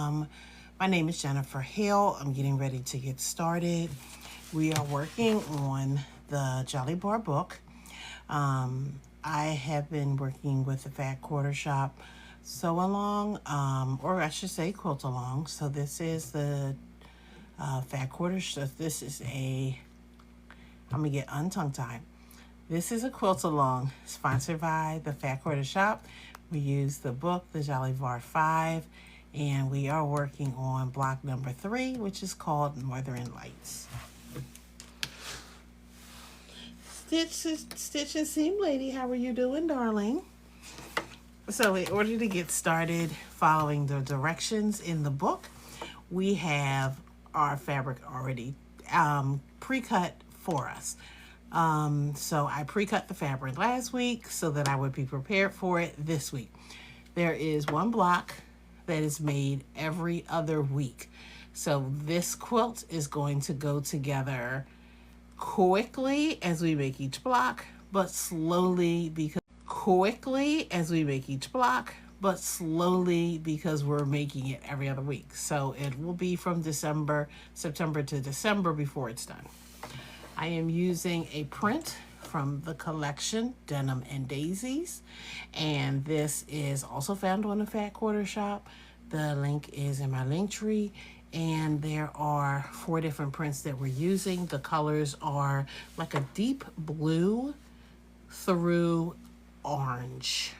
My name is Jennifer Hill. I'm getting ready to get started. We are working on the Jolly Bar book. I have been working with the Fat Quarter Shop Sew Along, or I should say Quilt Along. So this is the Fat Quarter. So this is I'm gonna get untongue tied. This is a quilt along sponsored by the Fat Quarter Shop. We use the book, the Jolly Bar 5, and we are working on block number 3, which is called Northern Lights. Stitch and Seam Lady, how are you doing, darling? So in order to get started following the directions in the book, we have our fabric already pre-cut for us. So I pre-cut the fabric last week so that I would be prepared for it this week. There is one block that is made every other week. So this quilt is going to go together quickly as we make each block, but slowly because we're making it every other week. So it will be from September to December before it's done. I am using a print from the collection Denim and Daisies, and this is also found on the Fat Quarter Shop. The link is in my link tree, and there are 4 different prints that we're using. The colors are like a deep blue through orange,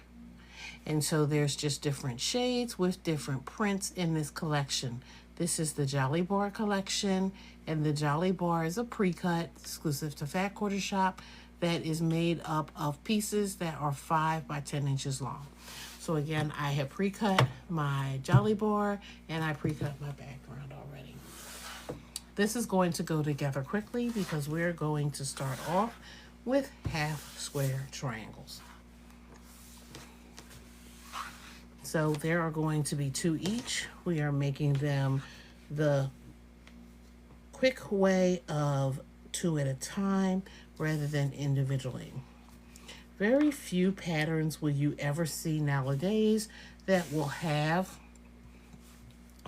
and so there's just different shades with different prints in this collection. This is the Jolly Bar collection, and the Jolly Bar is a pre-cut exclusive to Fat Quarter Shop that is made up of pieces that are 5 by 10 inches long. So again, I have pre-cut my Jolly Bar and I pre-cut my background already. This is going to go together quickly because we're going to start off with half square triangles. So there are going to be 2 each. We are making them the quick way of 2 at a time rather than individually. Very few patterns will you ever see nowadays that will have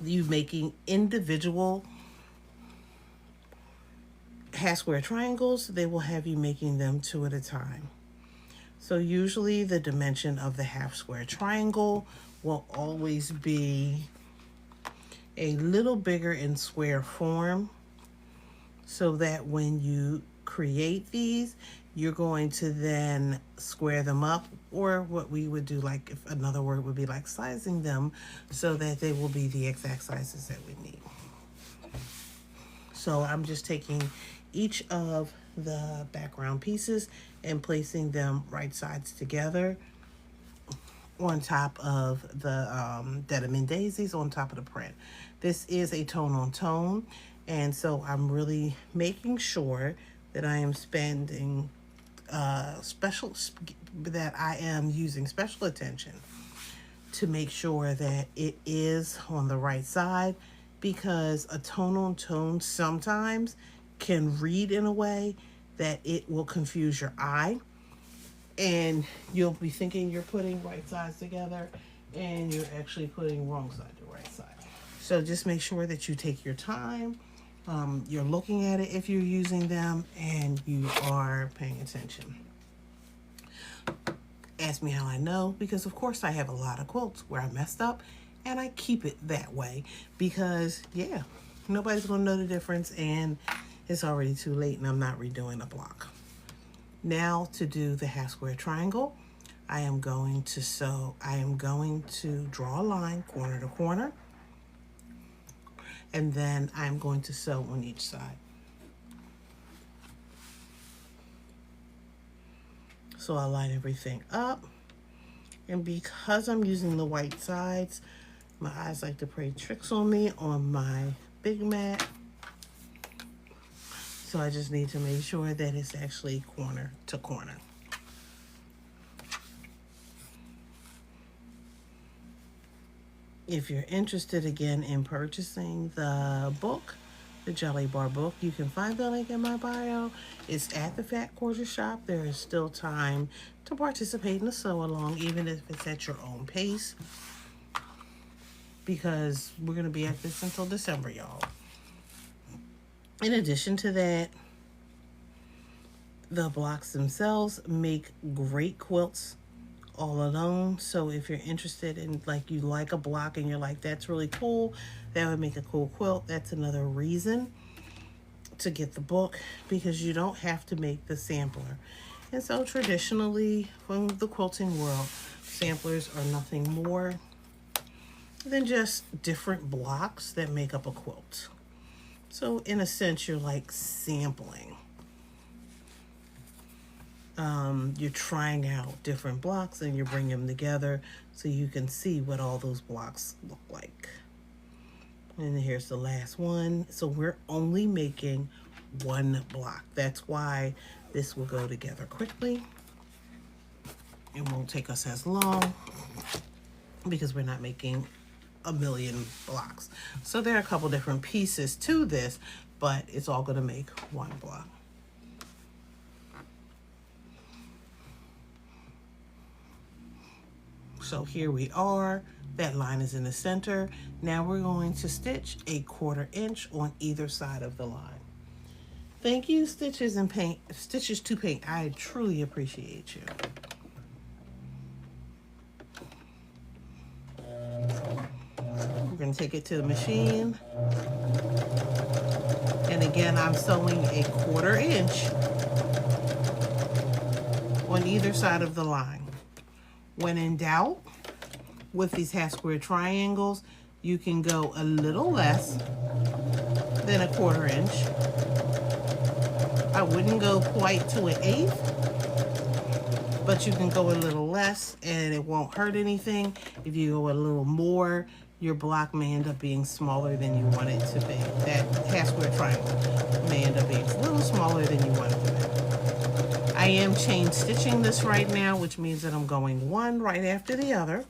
you making individual half square triangles. They will have you making them 2 at a time. So usually the dimension of the half square triangle will always be a little bigger in square form, so that when you create these, you're going to then square them up, or what we would do, like if another word would be like sizing them, so that they will be the exact sizes that we need. So I'm just taking each of the background pieces and placing them right sides together on top of the Denim and Daisies, on top of the print. This is a tone on tone, and so I'm really making sure that I am spending that I am using special attention to make sure that it is on the right side, because a tone on tone sometimes can read in a way that it will confuse your eye, and you'll be thinking you're putting right sides together and you're actually putting wrong side to right side. So just make sure that you take your time, you're looking at it if you're using them, and you are paying attention. Ask me how I know, because of course I have a lot of quilts where I messed up, and I keep it that way because, yeah, nobody's going to know the difference, and it's already too late and I'm not redoing a block. Now to do the half square triangle, I am going to draw a line corner to corner, and then I'm going to sew on each side. So I line everything up, and because I'm using the white sides, my eyes like to play tricks on me on my big mat. So I just need to make sure that it's actually corner to corner. If you're interested again in purchasing the book, the Jolly Bar book, you can find the link in my bio. It's at the Fat Quarter Shop. There is still time to participate in the sew along, even if it's at your own pace. because we're going to be at this until December, y'all. In addition to that, the blocks themselves make great quilts all alone. So if you're interested in, like, you like a block and you're like, that's really cool, that would make a cool quilt, that's another reason to get the book, because you don't have to make the sampler. And so traditionally, from the quilting world, samplers are nothing more than just different blocks that make up a quilt. So in a sense, you're like sampling. You're trying out different blocks and you bring them together so you can see what all those blocks look like. And here's the last one. So we're only making one block. That's why this will go together quickly. It won't take us as long because we're not making a million blocks. So there are a couple different pieces to this, but it's all going to make one block. So here we are, that line is in the center. Now we're going to stitch a 1/4 inch on either side of the line. Thank you, Stitches and Paint, Stitches to Paint. I truly appreciate you. We're gonna take it to the machine. And again, I'm sewing a 1/4 inch on either side of the line. When in doubt, with these half square triangles, you can go a little less than a 1/4 inch. I wouldn't go quite to an 1/8, but you can go a little less and it won't hurt anything. If you go a little more, your block may end up being smaller than you want it to be. That half square triangle may end up being a little smaller than you want it to be. I am chain stitching this right now, which means that I'm going one right after the other.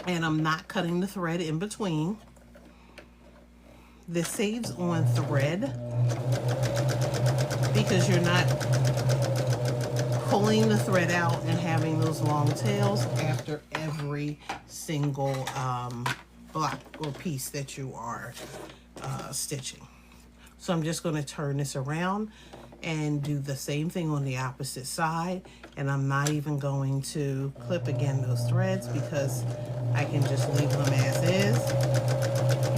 And I'm not cutting the thread in between. This saves on thread because you're not pulling the thread out and having those long tails after every single block or piece that you are stitching. So I'm just going to turn this around and do the same thing on the opposite side, and I'm not even going to clip again those threads because I can just leave them as is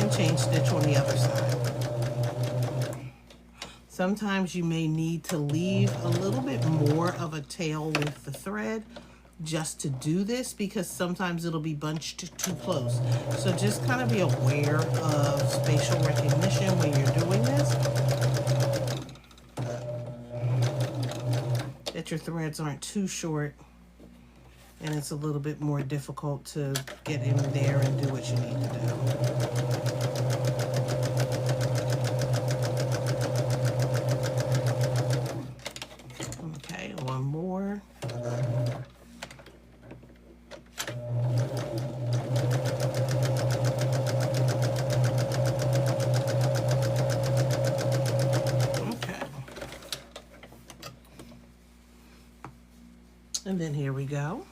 and chain stitch on the other side. Sometimes you may need to leave a little bit more of a tail with the thread just to do this, because sometimes it'll be bunched too close. So just kind of be aware of spatial recognition when you're doing this, that your threads aren't too short and it's a little bit more difficult to get in there and do what you need to do. Okay, one more. And then here we go.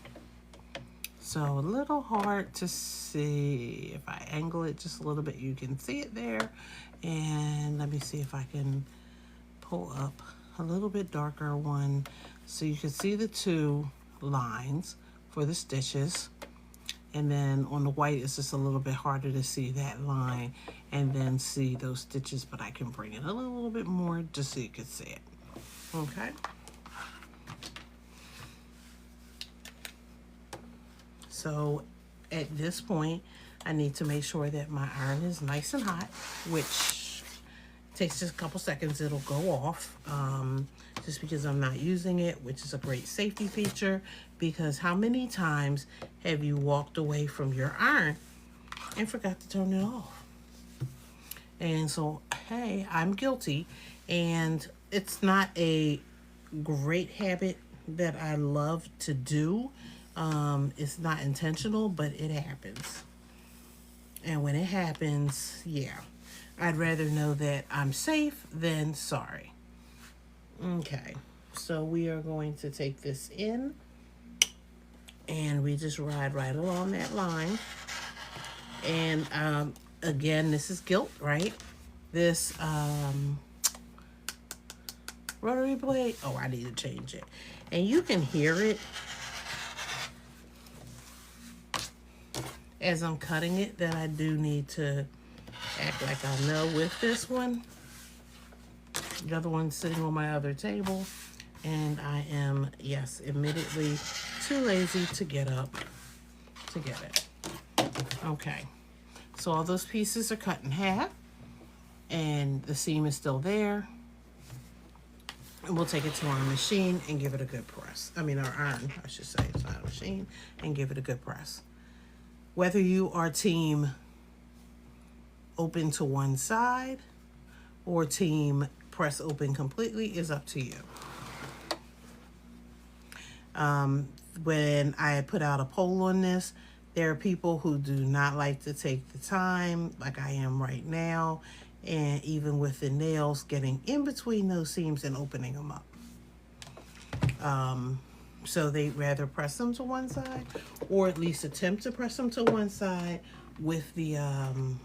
So a little hard to see. If I angle it just a little bit, you can see it there. And let me see if I can pull up a little bit darker one so you can see the two lines for the stitches. And then on the white, it's just a little bit harder to see that line and then see those stitches, but I can bring it a little bit more just so you can see it. Okay. So at this point, I need to make sure that my iron is nice and hot, which takes just a couple seconds. It'll go off just because I'm not using it, which is a great safety feature, because how many times have you walked away from your iron and forgot to turn it off? And so, hey, I'm guilty, and it's not a great habit that I love to do. It's not intentional, but it happens. And when it happens, yeah, I'd rather know that I'm safe than sorry. Okay, so we are going to take this in and we just ride right along that line. And again, this is gilt, right? This rotary blade, oh, I need to change it. And you can hear it as I'm cutting it that I do need to act like I know with this one. The other one's sitting on my other table, and I am, yes, admittedly too lazy to get up to get it. Okay, so all those pieces are cut in half, and the seam is still there. And we'll take it to our machine and give it a good press. I mean, our iron, I should say. It's not a machine. And give it a good press. Whether you are team open to one side or team press open completely is up to you. When I put out a poll on this, there are people who do not like to take the time, like I am right now, and even with the nails getting in between those seams and opening them up. So they'd rather press them to one side, or at least attempt to press them to one side with the iron,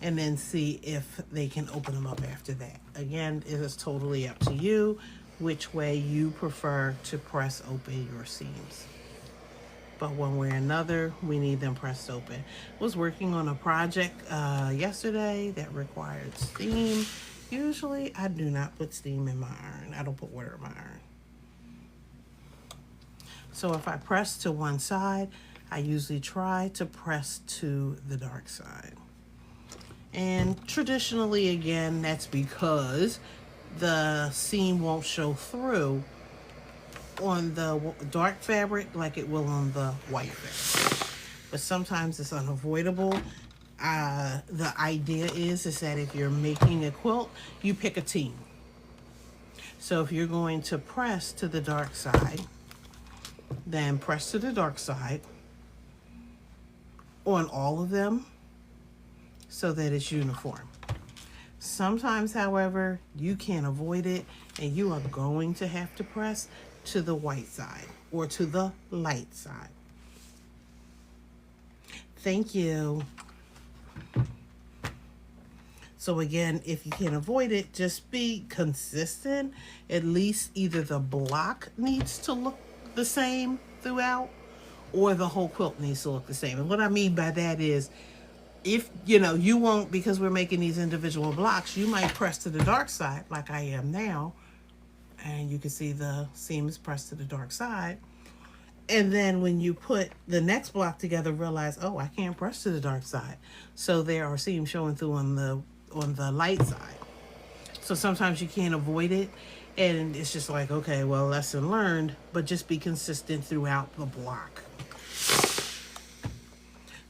and then see if they can open them up after that. Again, it is totally up to you which way you prefer to press open your seams. But one way or another, we need them pressed open. I was working on a project yesterday that required steam. Usually, I do not put steam in my iron. I don't put water in my iron. So if I press to one side, I usually try to press to the dark side. And traditionally, again, that's because the seam won't show through on the dark fabric like it will on the white fabric. But sometimes it's unavoidable. The idea is that if you're making a quilt, you pick a team. So if you're going to press to the dark side, then press to the dark side on all of them so that it's uniform. Sometimes, however, you can't avoid it and you are going to have to press to the white side or to the light side. Thank you. So again, if you can't avoid it, just be consistent. At least either the block needs to look the same throughout or the whole quilt needs to look the same. And what I mean by that is, if you won't, because we're making these individual blocks, you might press to the dark side like I am now, and you can see the seam is pressed to the dark side. And then when you put the next block together, realize, oh, I can't press to the dark side. So there are seams showing through on the light side. So sometimes you can't avoid it, and it's just like, okay, well, lesson learned, but just be consistent throughout the block.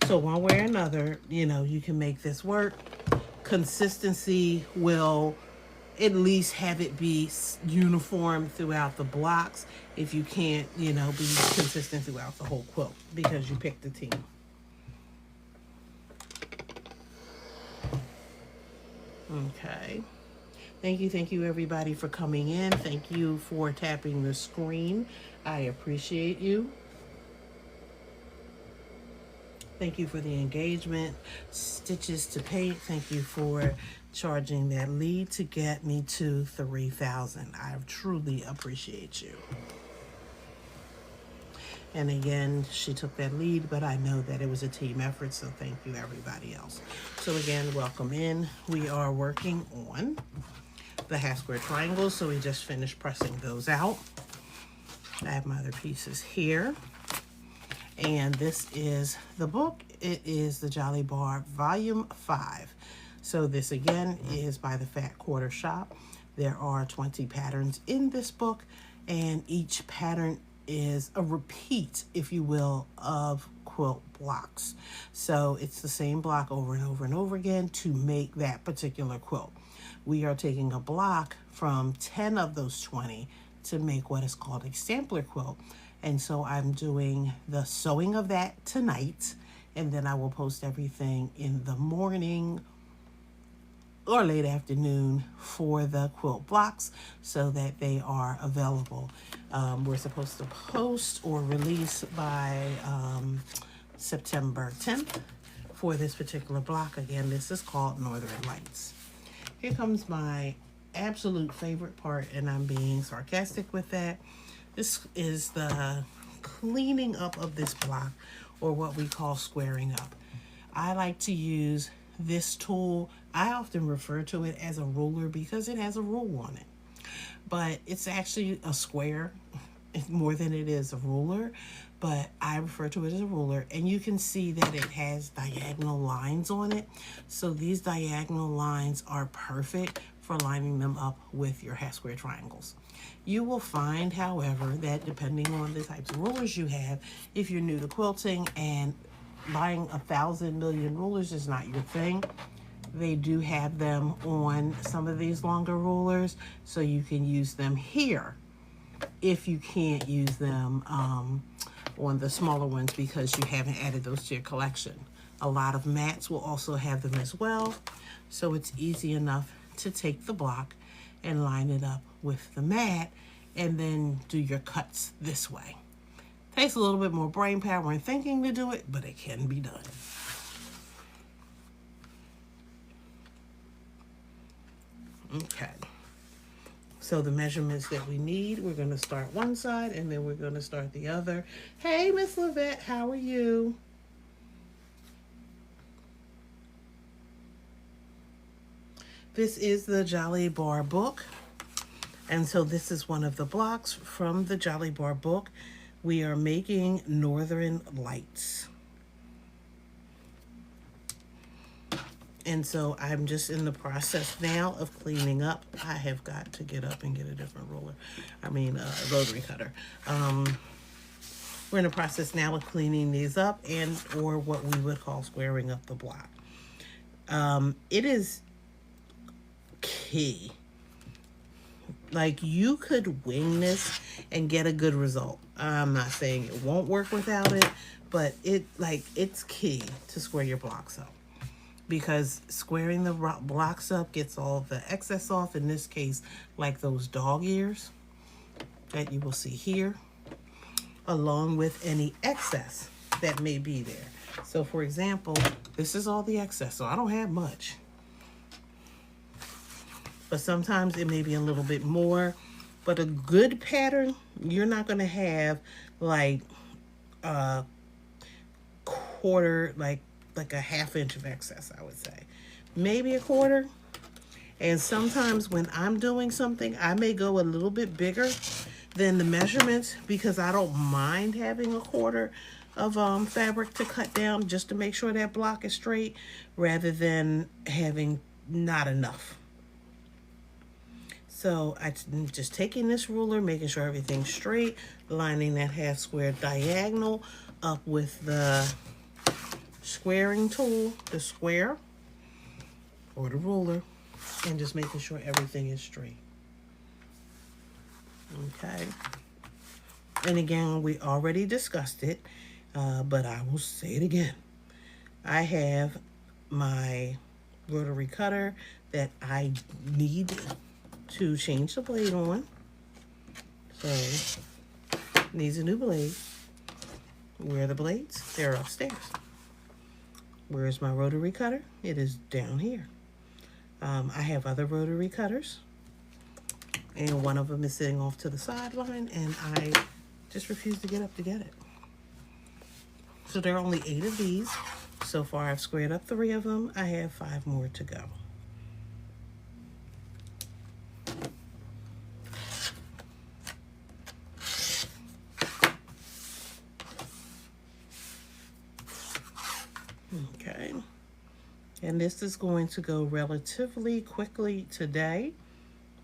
So one way or another, you can make this work. Consistency will at least have it be uniform throughout the blocks if you can't, be consistent throughout the whole quilt because you picked the team. Okay. Thank you everybody for coming in. Thank you for tapping the screen. I appreciate you. Thank you for the engagement. Stitches to Paint, thank you for charging that lead to get me to 3,000. I truly appreciate you. And again, she took that lead, but I know that it was a team effort, so thank you everybody else. So again, welcome in. We are working on the half square triangles, so we just finished pressing those out. I have my other pieces here. And this is the book. It is the Jolly Bar Volume 5. So this again is by the Fat Quarter Shop. There are 20 patterns in this book, and each pattern is a repeat, if you will, of quilt blocks. So it's the same block over and over and over again to make that particular quilt. We are taking a block from 10 of those 20 to make what is called a sampler quilt. And so I'm doing the sewing of that tonight, and then I will post everything in the morning or late afternoon for the quilt blocks so that they are available. We're supposed to post or release by September 10th for this particular block. Again, this is called Northern Lights. Here comes my absolute favorite part, and I'm being sarcastic with that. This is the cleaning up of this block, or what we call squaring up. I like to use this tool. I often refer to it as a ruler because it has a rule on it, but it's actually a square more than it is a ruler, but I refer to it as a ruler, and you can see that it has diagonal lines on it. So these diagonal lines are perfect for lining them up with your half square triangles. You will find, however, that depending on the types of rulers you have, if you're new to quilting and buying 1,000 million rulers is not your thing, they do have them on some of these longer rulers, so you can use them here if you can't use them on the smaller ones because you haven't added those to your collection. A lot of mats will also have them as well, so it's easy enough to take the block and line it up with the mat and then do your cuts this way. Takes a little bit more brain power and thinking to do it, but it can be done. Okay, so the measurements that we need, we're going to start one side and then we're going to start the other. Hey, Miss Lavette, how are you? This is the Jolly Bar book, and so this is one of the blocks from the Jolly Bar book. We are making Northern Lights. And so I'm just in the process now of cleaning up. I have got to get up and get a different ruler. Rotary cutter. We're in the process now of cleaning these up or what we would call squaring up the block. It is key. Like, you could wing this and get a good result. I'm not saying it won't work without it, but it's key to square your blocks up, because squaring the blocks up gets all the excess off. In this case, like those dog ears that you will see here, along with any excess that may be there. So for example, this is all the excess, so I don't have much. But sometimes it may be a little bit more. But a good pattern, you're not going to have like a quarter, like a ½ inch of excess, I would say. Maybe a quarter. And sometimes when I'm doing something, I may go a little bit bigger than the measurements because I don't mind having a quarter of fabric to cut down just to make sure that block is straight, rather than having not enough. So I'm just taking this ruler, making sure everything's straight, lining that half square diagonal up with the squaring tool, the square or the ruler, and just making sure everything is straight. Okay. And again, we already discussed it, but I will say it again. I have my rotary cutter that I need to change the blade on. So, needs a new blade. Where are the blades? They're upstairs. Where's my rotary cutter? It is down here. I have other rotary cutters, and one of them is sitting off to the sideline, and I just refuse to get up to get it. So there are only 8 of these. So far, I've squared up 3 of them. I have 5 more to go. Okay, and this is going to go relatively quickly today.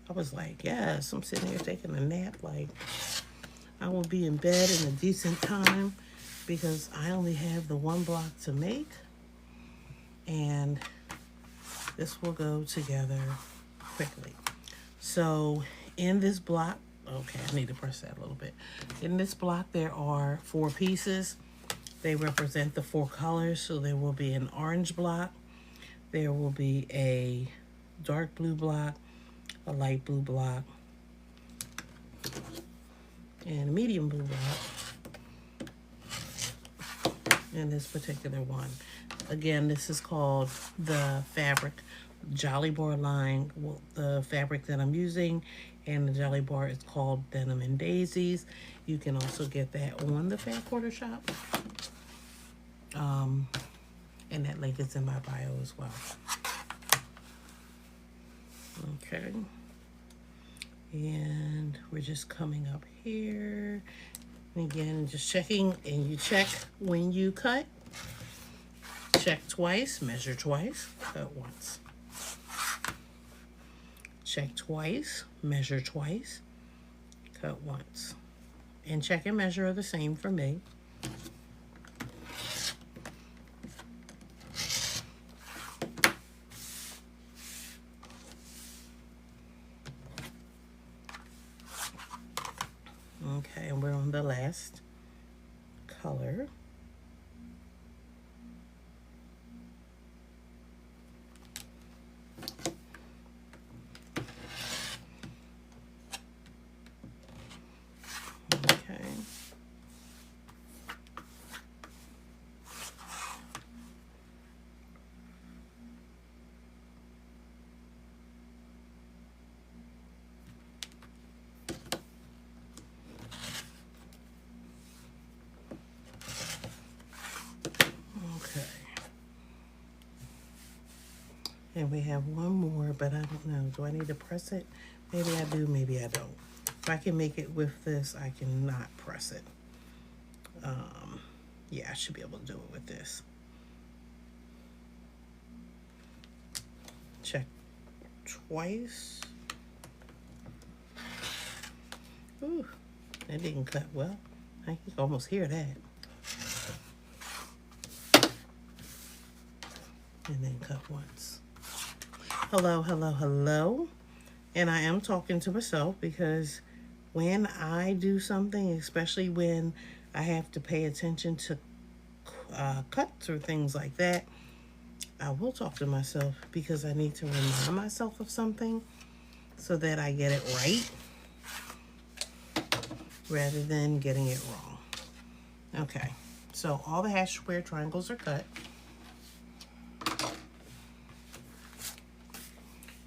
I was like, yes, I'm sitting here taking a nap. Like, I will be in bed in a decent time because I only have the 1 block to make, and this will go together quickly. So in this block, okay, I need to press that a little bit. In this block, there are 4 pieces. They represent the 4 colors, so there will be an orange block, there will be a dark blue block, a light blue block, and a medium blue block. in this particular one. Again, this is called the fabric Jolly Bar line. Well, the fabric that I'm using and the Jolly Bar is called Denim and Daisies. You can also get that on the Fat Quarter Shop. And that link is in my bio as well. Okay. And we're just coming up here. And again, just checking, and you check when you cut. Check twice, measure twice, cut once. Check twice, measure twice, cut once. And check and measure are the same for me. Okay, and we're on the last color. Okay. Okay. And we have one more, but I don't know. Do I need to press it? Maybe I do, maybe I don't. If I can make it with this, I cannot press it. Yeah, I should be able to do it with this. Check twice. Ooh, that didn't cut well. I can almost hear that. And then cut once. Hello, hello, hello. And I am talking to myself because when I do something, especially when I have to pay attention to cuts or things like that, I will talk to myself because I need to remind myself of something so that I get it right rather than getting it wrong. Okay, so all the hash square triangles are cut.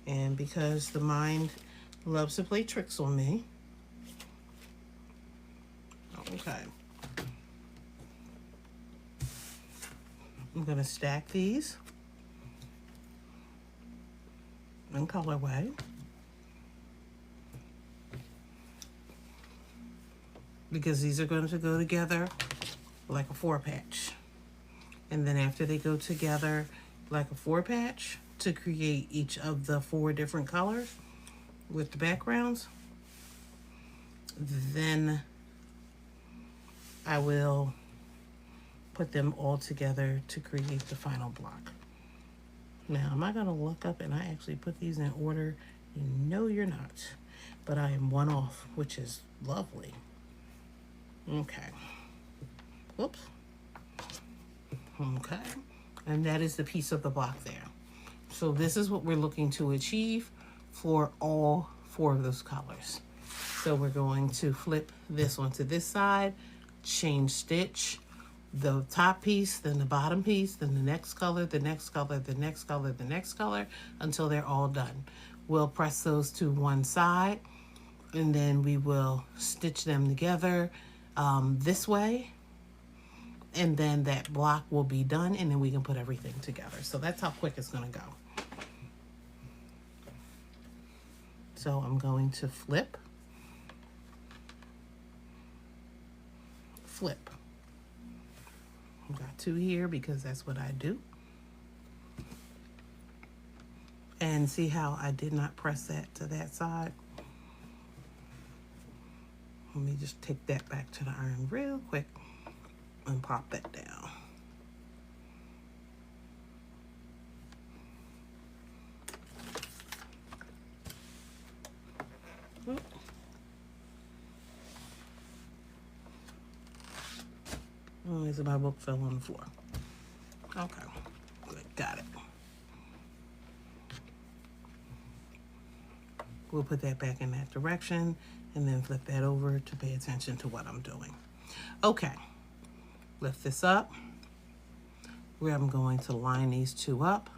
And because the mind loves to play tricks on me, okay, I'm gonna stack these in colorway. Because these are going to go together like a 4-patch. And then after they go together like a 4-patch to create each of the 4 different colors with the backgrounds, then I will put them all together to create the final block. Now, am I going to look up and I actually put these in order? No, you're not. But I am one off, which is lovely. Okay. Whoops. Okay. And that is the piece of the block there. So this is what we're looking to achieve for all 4 of those colors. So we're going to flip this onto this side, change stitch, the top piece, then the bottom piece, then the next color, the next color, the next color, the next color, until they're all done. We'll press those to one side, and then we will stitch them together this way, and then that block will be done, and then we can put everything together. So that's how quick it's going to go. So I'm going to flip, flip. I've got 2 here because that's what I do. And see how I did not press that to that side? Let me just take that back to the iron real quick and pop that down. Oh, is it my book fell on the floor? Okay, good, got it. We'll put that back in that direction and then flip that over to pay attention to what I'm doing. Okay, lift this up, where I'm going to line these two up.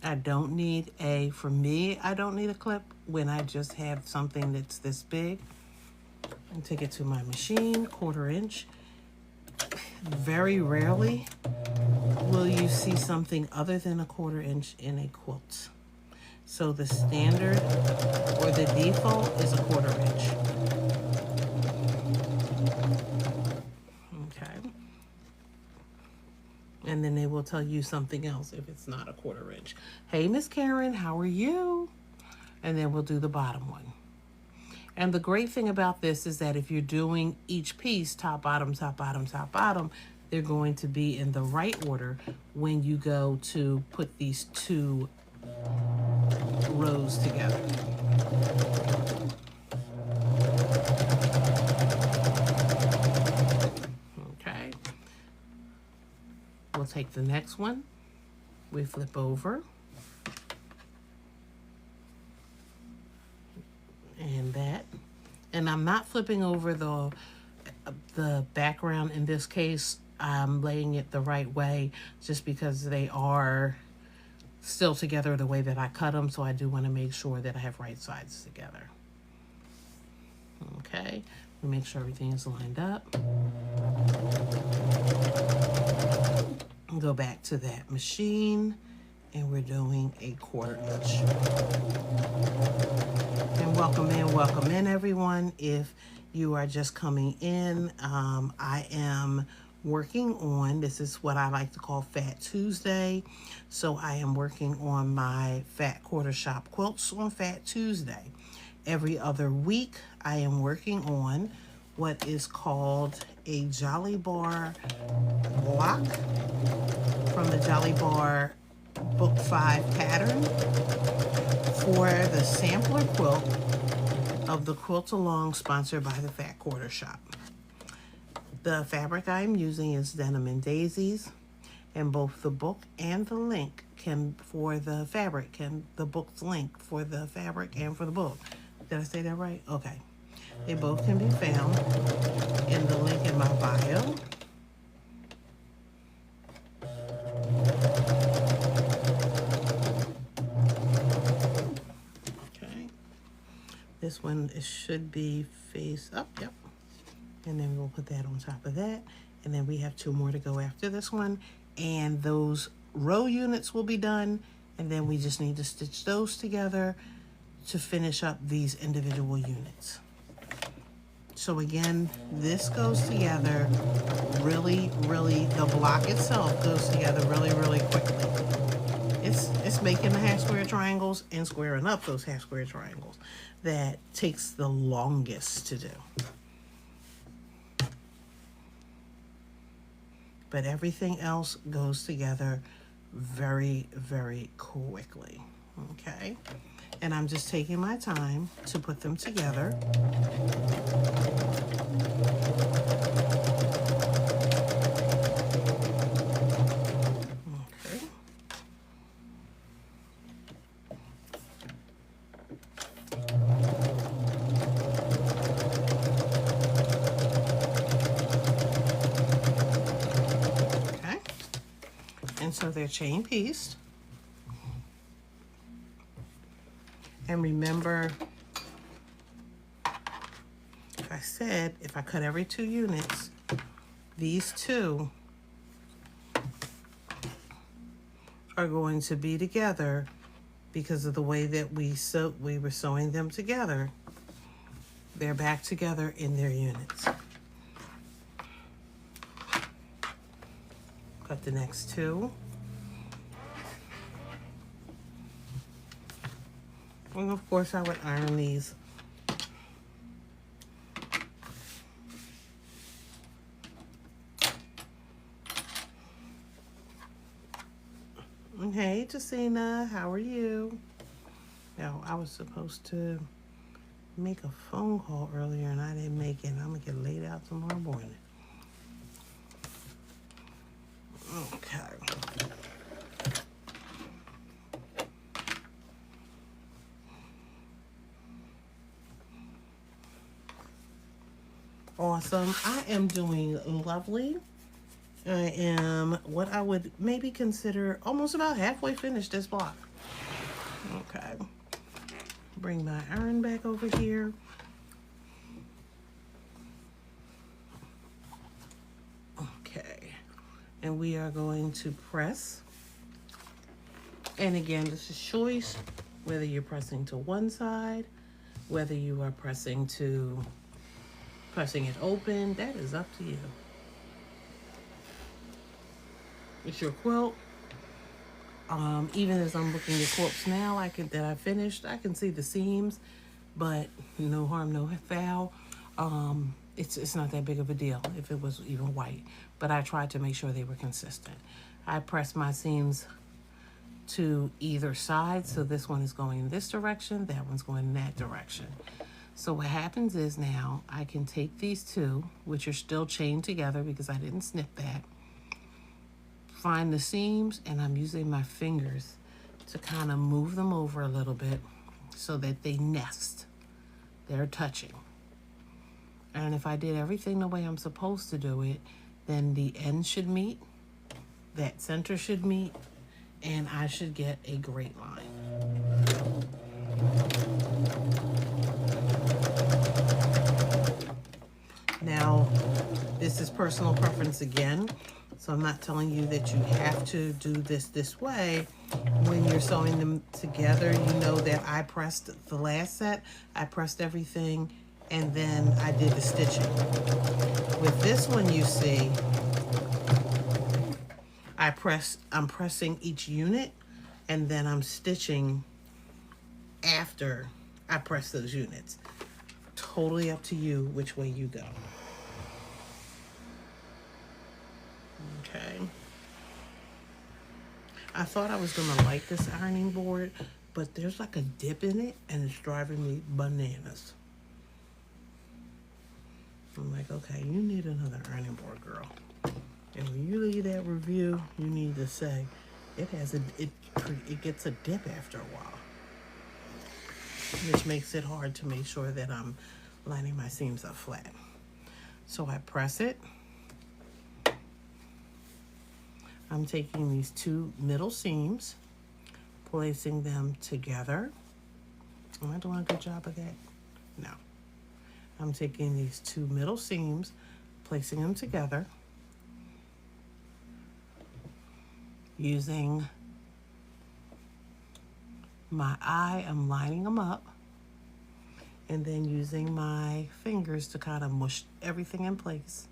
I don't need for me, I don't need a clip when I just have something that's this big. And take it to my machine, 1/4 inch. Very rarely will you see something other than a 1/4 inch in a quilt. So the standard or the default is a 1/4 inch. Okay. And then they will tell you something else if it's not a 1/4 inch. Hey, Miss Karen, how are you? And then we'll do the bottom one. And the great thing about this is that if you're doing each piece, top, bottom, top, bottom, top, bottom, they're going to be in the right order when you go to put these two rows together. Okay. We'll take the next one. We flip over. And that. And I'm not flipping over the background in this case. I'm laying it the right way just because they are still together the way that I cut them, so I do want to make sure that I have right sides together. Okay, we make sure everything is lined up. Go back to that machine, and we're doing a 1/4 inch. And welcome in everyone. If you are just coming in, I am working on, this is what I like to call Fat Tuesday. So I am working on my Fat Quarter Shop quilts on Fat Tuesday. Every other week, I am working on what is called a Jolly Bar block from the Jolly Bar Book 5 pattern for the sampler quilt of the Quilt Along sponsored by the Fat Quarter Shop. The fabric I'm using is Denim and Daisies, and both the book and the link for the fabric, the book's link for the fabric and for the book. Did I say that right? Okay. They both can be found in the link in my bio. Okay. This one should be face up, yep. And then we'll put that on top of that. And then we have 2 more to go after this one. And those row units will be done. And then we just need to stitch those together to finish up these individual units. So again, this goes together really, the block itself goes together really, really quickly. It's making the half square triangles and squaring up those half square triangles that takes the longest to do. But everything else goes together very, very quickly, okay? And I'm just taking my time to put them together. Okay. Okay. And so they're chain pieced. And remember, I said if I cut every 2 units, these 2 are going to be together because of the way that we were sewing them together. They're back together in their units. Cut the next 2. And of course I would iron these. Hey, Jacina, how are you? Now, I was supposed to make a phone call earlier and I didn't make it. I'm gonna get laid out tomorrow morning. Okay. Awesome. I am doing lovely. I am what I would maybe consider almost about halfway finished this block. Okay. Bring my iron back over here. Okay. And we are going to press. And again, this is choice, whether you're pressing to one side, whether you are pressing it open, that is up to you. It's your quilt. Even as I'm looking at quilts now, that I finished, I can see the seams, but no harm, no foul. It's not that big of a deal if it was even white, but I tried to make sure they were consistent. I pressed my seams to either side, so this one is going in this direction, that one's going in that direction. So what happens is now I can take these two, which are still chained together because I didn't snip that, find the seams, and I'm using my fingers to kind of move them over a little bit so that they nest. They're touching. And if I did everything the way I'm supposed to do it, then the ends should meet, that center should meet, and I should get a great line. Now, this is personal preference again, so I'm not telling you that you have to do this way. When you're sewing them together, you know that I pressed the last set, I pressed everything, and then I did the stitching. With this one, you see, I'm pressing each unit, and then I'm stitching after I press those units. Totally up to you which way you go. Okay. I thought I was gonna like this ironing board, but there's like a dip in it, and it's driving me bananas. I'm like, okay, you need another ironing board, girl. And when you leave that review, you need to say, it gets a dip after a while, which makes it hard to make sure that I'm lining my seams up flat. So I press it. I'm taking these two middle seams, placing them together. Am I doing a good job of that? No. I'm taking these two middle seams, placing them together, using my eye, I'm lining them up, and then using my fingers to kind of mush everything in place.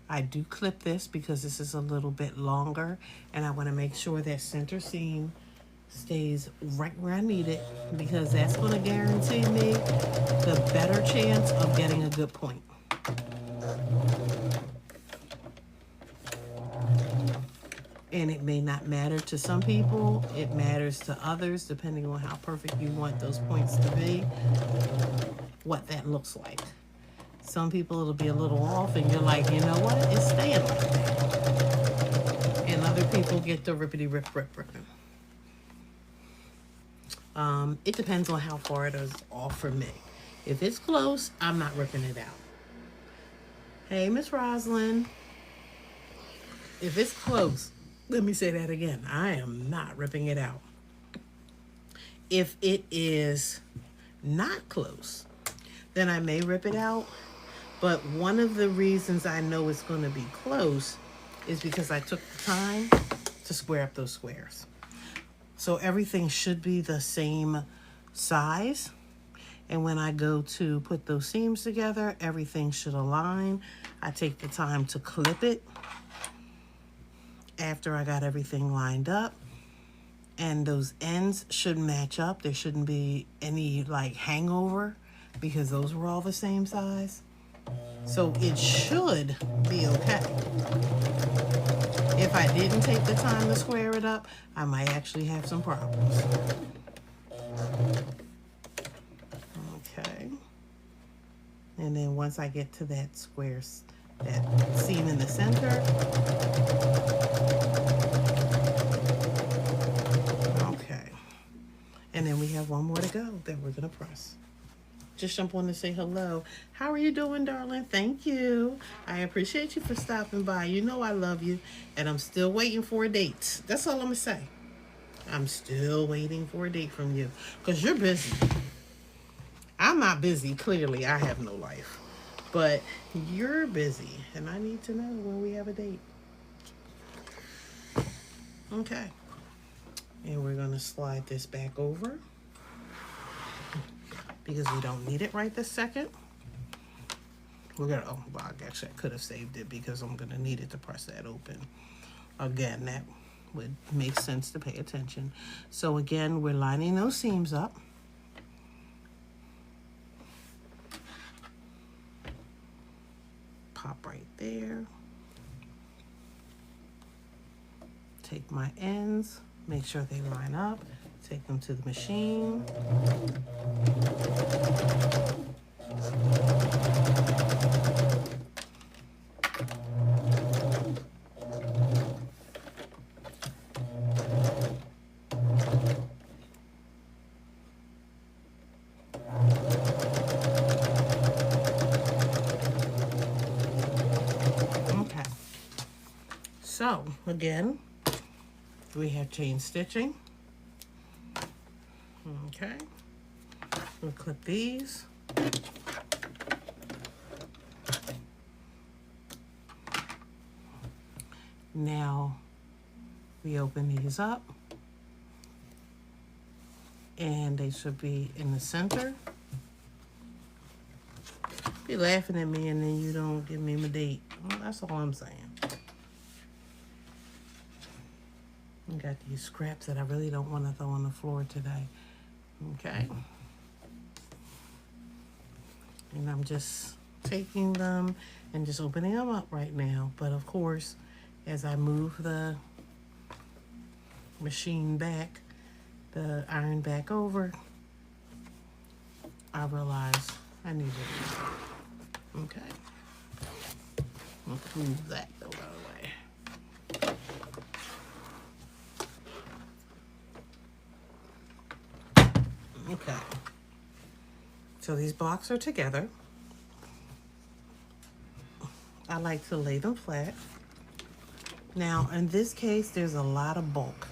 I do clip this because this is a little bit longer, and I want to make sure that center seam stays right where I need it, because that's going to guarantee me the better chance of getting a good point. And it may not matter to some people, it matters to others, depending on how perfect you want those points to be, what that looks like. Some people it'll be a little off and you're like, you know what, it's staying like that. And other people get the rippity rip. It depends on how far it is off for me. If it's close, I'm not ripping it out. Hey, Miss Rosalind. If it's close, let me say that again, I am not ripping it out. If it is not close, then I may rip it out. But one of the reasons I know it's going to be close is because I took the time to square up those squares. So everything should be the same size. And when I go to put those seams together, everything should align. I take the time to clip it after I got everything lined up. And those ends should match up. There shouldn't be any like hangover because those were all the same size. So it should be okay. If I didn't take the time to square it up, I might actually have some problems. Okay. And then once I get to that square, that seam in the center, okay. And then we have one more to go that we're gonna press. just jump on to say hello. How are you doing, darling? Thank you. I appreciate you for stopping by. You know I love you, and I'm still waiting for a date. That's all I'm gonna say. I'm still waiting for a date from you because you're busy. I'm not busy. Clearly, I have no life, but you're busy, and I need to know when we have a date. Okay. And we're going to slide this back over because we don't need it right this second. We're going to, oh, well, actually, I could have saved it because I'm going to need it to press that open. Again, that would make sense to pay attention. So again, we're lining those seams up. Pop right there. Take my ends, make sure they line up, take them to the machine. Okay, so again, we have chain stitching. Okay, we'll clip these. Now we open these up and they should be in the center. Be laughing at me and then you don't give me my date. Well, that's all I'm saying. I got these scraps that I really don't want to throw on the floor today. Okay. And I'm just taking them and just opening them up right now. But of course, as I move the machine back, the iron back over, I realize I need it. Okay. Let's move that out of the way. Okay, so these blocks are together. I like to lay them flat. Now, in this case, there's a lot of bulk.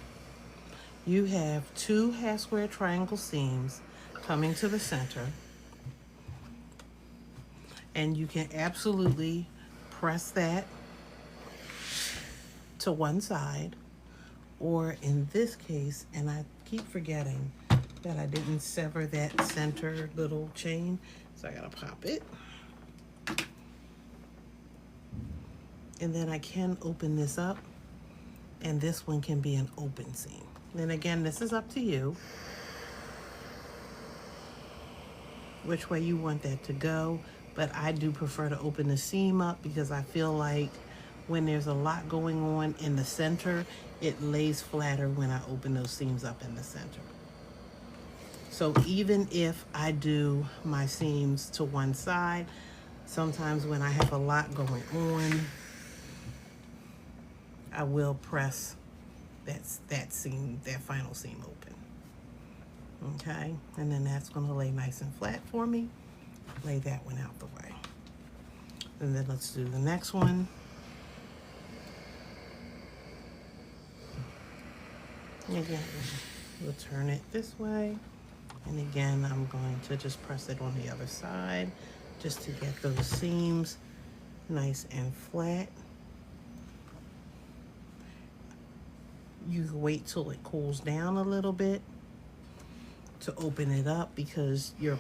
You have 2 half square triangle seams coming to the center, and you can absolutely press that to one side, or in this case, and I keep forgetting that I didn't sever that center little chain, so I gotta pop it. And then I can open this up, and this one can be an open seam. Then again, this is up to you, which way you want that to go, but I do prefer to open the seam up because I feel like when there's a lot going on in the center, it lays flatter when I open those seams up in the center. So even if I do my seams to one side, sometimes when I have a lot going on, I will press that seam, that final seam open. Okay, and then that's gonna lay nice and flat for me. Lay that one out the way. And then let's do the next one. Again, we'll turn it this way. And again, I'm going to just press it on the other side just to get those seams nice and flat. You wait till it cools down a little bit to open it up because your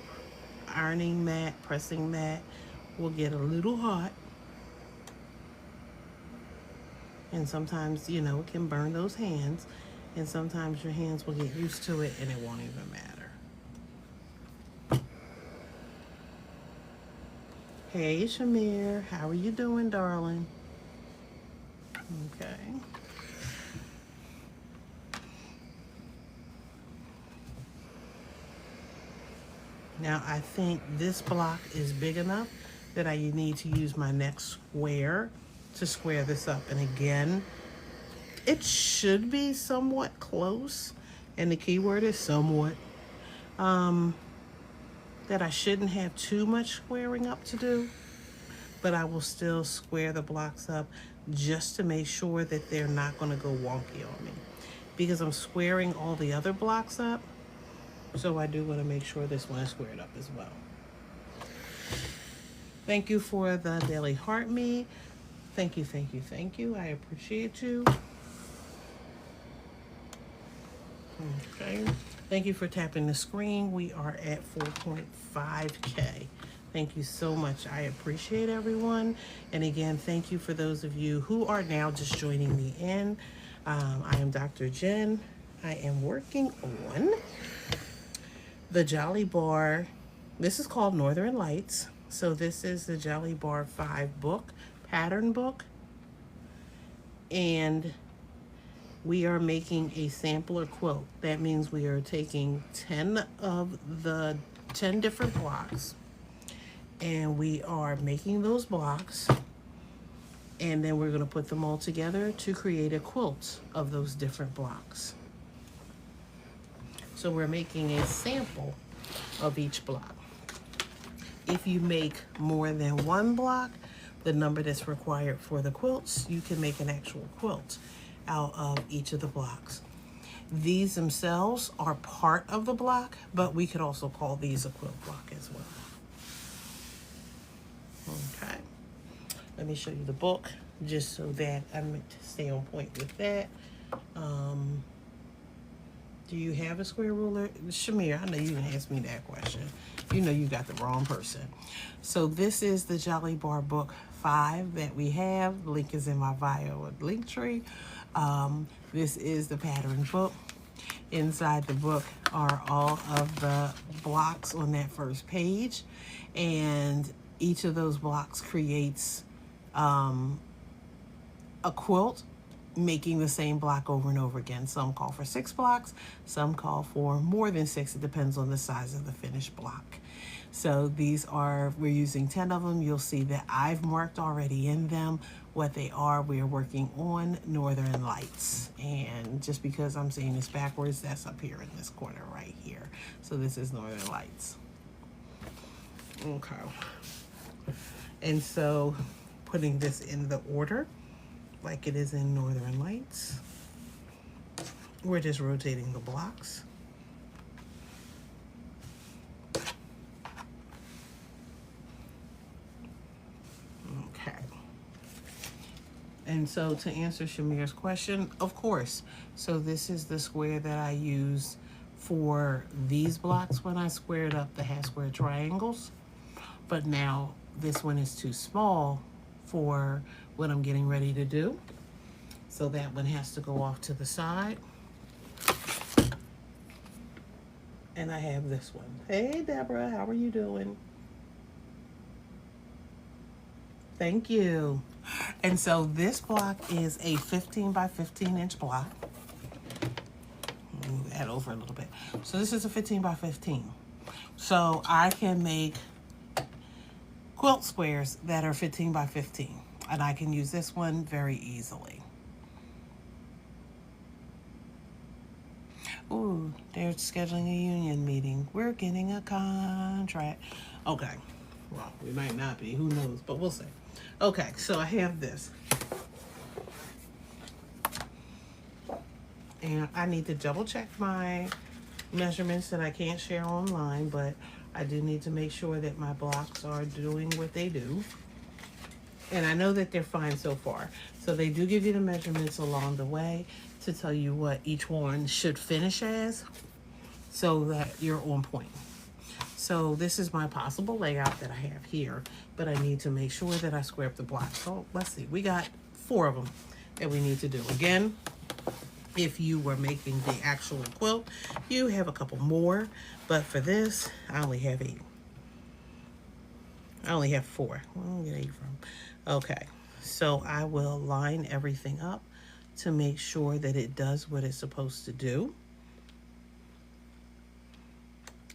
ironing mat, pressing mat will get a little hot. And sometimes, you know, it can burn those hands. And sometimes your hands will get used to it and it won't even matter. Hey, Shamir, how are you doing, darling? Okay. Now, I think this block is big enough that I need to use my next square to square this up. And again, it should be somewhat close. And the key word is somewhat. that I shouldn't have too much squaring up to do, but I will still square the blocks up just to make sure that they're not going to go wonky on me. Because I'm squaring all the other blocks up, so I do want to make sure this one is squared up as well. Thank you for the daily heart me. Thank you, thank you, thank you. I appreciate you. Okay. Thank you for tapping the screen. We are at 4.5K. Thank you so much. I appreciate everyone. And again, thank you for those of you who are now just joining me in. I am Dr. Jen. I am working on the Jolly Bar. This is called Northern Lights. So this is the Jolly Bar 5 book, pattern book. And we are making a sampler quilt. That means we are taking 10 of the 10 different blocks, and we are making those blocks, and then we're going to put them all together to create a quilt of those different blocks. So we're making a sample of each block. If you make more than one block, the number that's required for the quilts, you can make an actual quilt out of each of the blocks. These themselves are part of the block, but we could also call these a quilt block as well. Okay, let me show you the book just so that I'm to stay on point with that. Do you have a square ruler? Shamir, I know you can ask me that question. You know you got the wrong person. So this is the Jolly Bar book 5 that we have. The link is in my bio at Linktree. This is the pattern book. Inside the book are all of the blocks on that first page, and each of those blocks creates a quilt, making the same block over and over again. Some call for 6 blocks, some call for more than 6. It depends on the size of the finished block. So these are, we're using 10 of them. You'll see that I've marked already in them what they are. We are working on Northern Lights. And just because I'm saying this backwards, that's up here in this corner right here. So this is Northern Lights. Okay. And so putting this in the order like it is in Northern Lights, we're just rotating the blocks. Okay. And so to answer Shamir's question, of course. So this is the square that I use for these blocks when I squared up the half square triangles. But now this one is too small for what I'm getting ready to do. So that one has to go off to the side. And I have this one. Hey, Deborah, how are you doing? Thank you. And so this block is a 15 by 15 inch block. Move that over a little bit. So this is a 15 by 15. So I can make quilt squares that are 15 by 15. And I can use this one very easily. Ooh, they're scheduling a union meeting. We're getting a contract. Okay. Well, we might not be. Who knows? But we'll see. Okay, so I have this. And I need to double check my measurements that I can't share online, but I do need to make sure that my blocks are doing what they do. And I know that they're fine so far. So they do give you the measurements along the way to tell you what each one should finish as, so that you're on point. So this is my possible layout that I have here, but I need to make sure that I square up the blocks. So let's see, we got 4 of them that we need to do. Again, if you were making the actual quilt, you have a couple more, but for this, I only have 8. I only have 4. Where did I get 8 from? Okay, so I will line everything up to make sure that it does what it's supposed to do.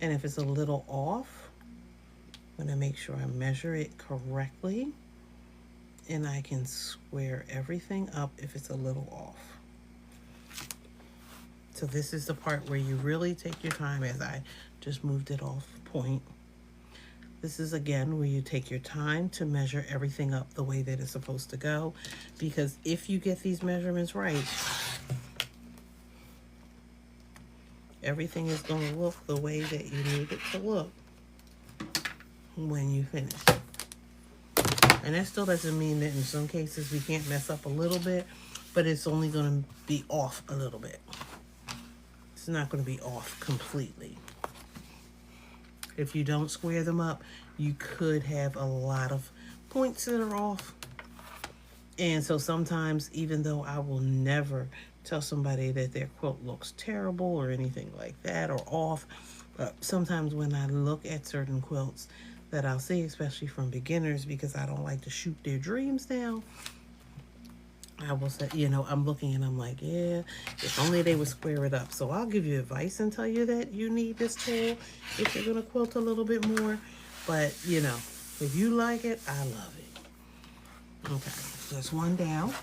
And if it's a little off, I'm gonna make sure I measure it correctly, and I can square everything up if it's a little off. So this is the part where you really take your time, as I just moved it off point. This is again where you take your time to measure everything up the way that it's supposed to go, because if you get these measurements right, everything is going to look the way that you need it to look when you finish. And that still doesn't mean that in some cases we can't mess up a little bit, but it's only going to be off a little bit. It's not going to be off completely. If you don't square them up, you could have a lot of points that are off. And so sometimes, even though I will never tell somebody that their quilt looks terrible or anything like that or off, but sometimes when I look at certain quilts that I'll see, especially from beginners, because I don't like to shoot their dreams down, I will say, you know, I'm looking and I'm like, yeah, if only they would square it up. So I'll give you advice and tell you that you need this tool if you're going to quilt a little bit more. But, you know, if you like it, I love it. Okay, just one down.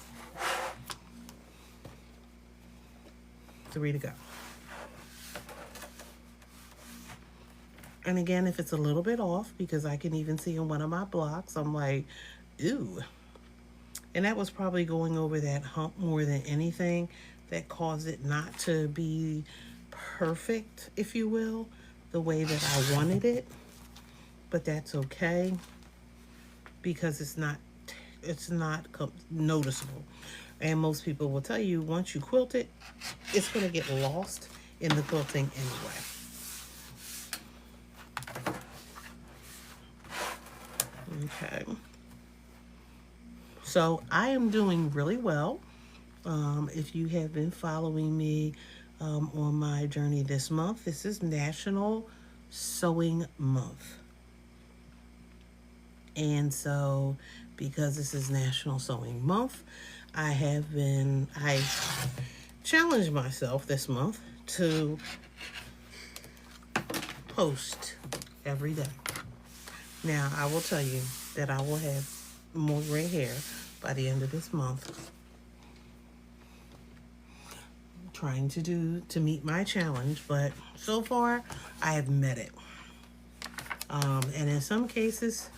3 to go. And again, if it's a little bit off, because I can even see in one of my blocks, I'm like, ooh. And that was probably going over that hump more than anything that caused it not to be perfect, if you will, the way that I wanted it. But that's okay, because it's not noticeable. And most people will tell you once you quilt it, it's going to get lost in the quilting anyway. Okay. So I am doing really well. If you have been following me on my journey this month, this is National Sewing Month. And so because this is National Sewing Month, I challenged myself this month to post every day. Now, I will tell you that I will have more gray hair by the end of this month. I'm trying to meet my challenge, but so far I have met it. And in some cases,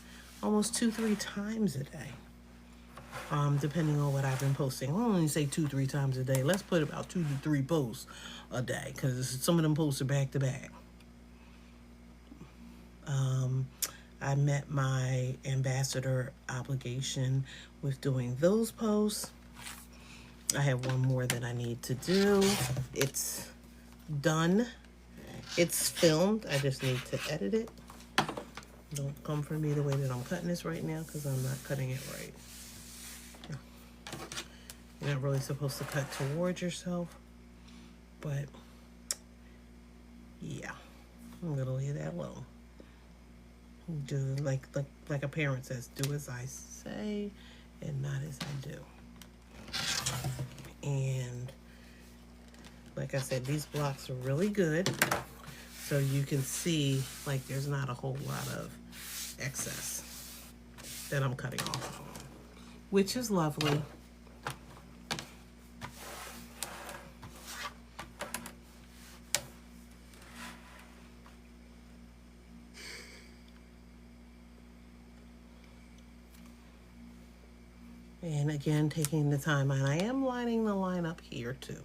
almost 2-3 times a day. Depending on what I've been posting. I don't only say 2-3 times a day. Let's put about 2 to 3 posts a day, because some of them posts are back to back. I met my ambassador obligation with doing those posts. I have one more that I need to do. It's done. It's filmed. I just need to edit it. Don't come for me the way that I'm cutting this right now, because I'm not cutting it right. You're not really supposed to cut towards yourself, but yeah, I'm gonna leave that alone. Do like a parent says, do as I say and not as I do. And like I said, these blocks are really good, so you can see like there's not a whole lot of excess that I'm cutting off, which is lovely. And again, taking the time, and I am lining the line up here too.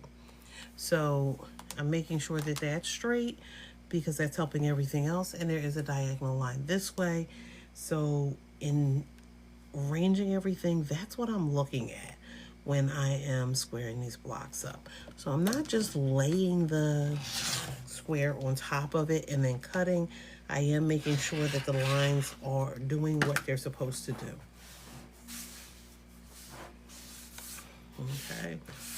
So I'm making sure that that's straight, because that's helping everything else. And there is a diagonal line this way. So in arranging everything, that's what I'm looking at when I am squaring these blocks up. So I'm not just laying the square on top of it and then cutting. I am making sure that the lines are doing what they're supposed to do. Okay,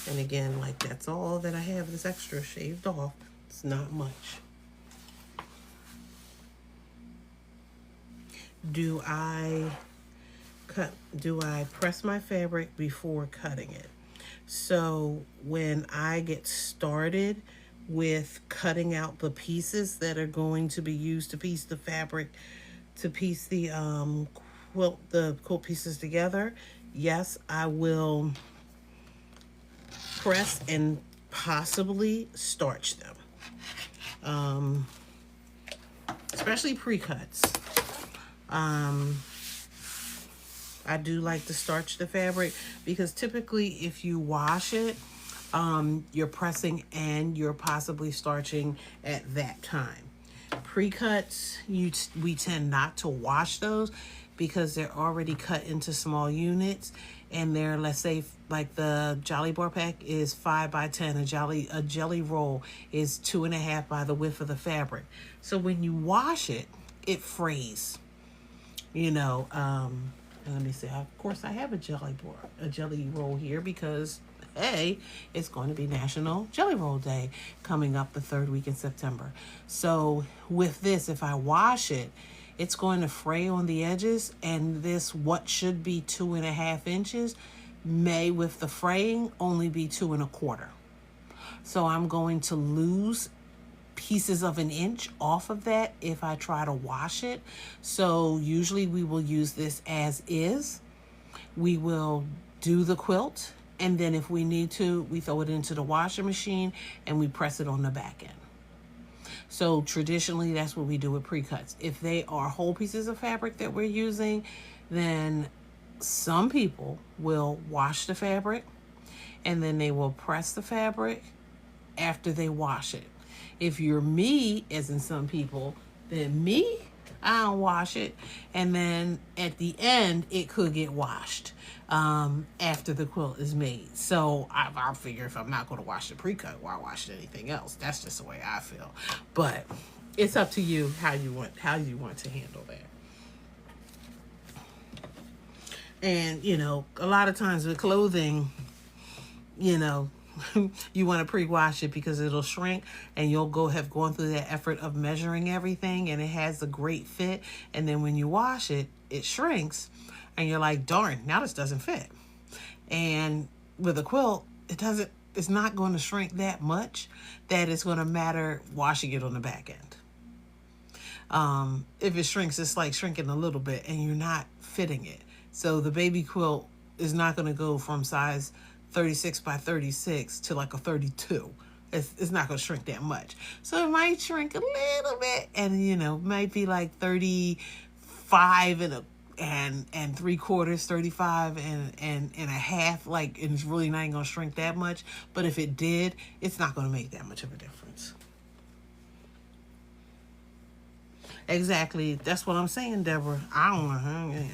and again, like that's all that I have is extra shaved off. It's not much. Do I press my fabric before cutting it? So when I get started with cutting out the pieces that are going to be used to piece the fabric, to piece the quilt pieces together, yes, I will press and possibly starch them, especially pre-cuts. I do like to starch the fabric because typically if you wash it, you're pressing and you're possibly starching at that time. Pre-cuts, we tend not to wash those because they're already cut into small units, and they're, let's say, like the Jolly Bar pack is 5 by 10. A jelly roll is 2.5 by the width of the fabric. So when you wash it, it frays. You know, let me see. Of course, I have a jelly roll here because, hey, it's going to be National Jelly Roll Day coming up the 3rd week in September. So with this, if I wash it, it's going to fray on the edges, and this, what should be 2.5 inches, may, with the fraying, only be 2.25. So I'm going to lose pieces of an inch off of that if I try to wash it. So usually we will use this as is. We will do the quilt, and then if we need to, we throw it into the washing machine and we press it on the back end. So traditionally, that's what we do with pre-cuts. If they are whole pieces of fabric that we're using, then some people will wash the fabric and then they will press the fabric after they wash it. If you're me, as in some people, then me, I don't wash it. And then at the end, it could get washed after the quilt is made. So I'll figure if I'm not going to wash the pre-cut, why wash anything else? That's just the way I feel. But it's up to you how you want to handle that. And, you know, a lot of times with clothing, you know, you want to pre-wash it because it'll shrink, and you'll have gone through that effort of measuring everything, and it has a great fit. And then when you wash it, it shrinks, and you're like, darn, now this doesn't fit. And with a quilt, it's not going to shrink that much that it's going to matter washing it on the back end. If it shrinks, it's like shrinking a little bit, and you're not fitting it. So the baby quilt is not going to go from size 36 by 36 to like a 32. It's not going to shrink that much. So it might shrink a little bit, and, you know, might be like 35 and 3/4, 35 and a half. Like, and it's really not going to shrink that much. But if it did, it's not going to make that much of a difference. Exactly. That's what I'm saying, Deborah. I don't know.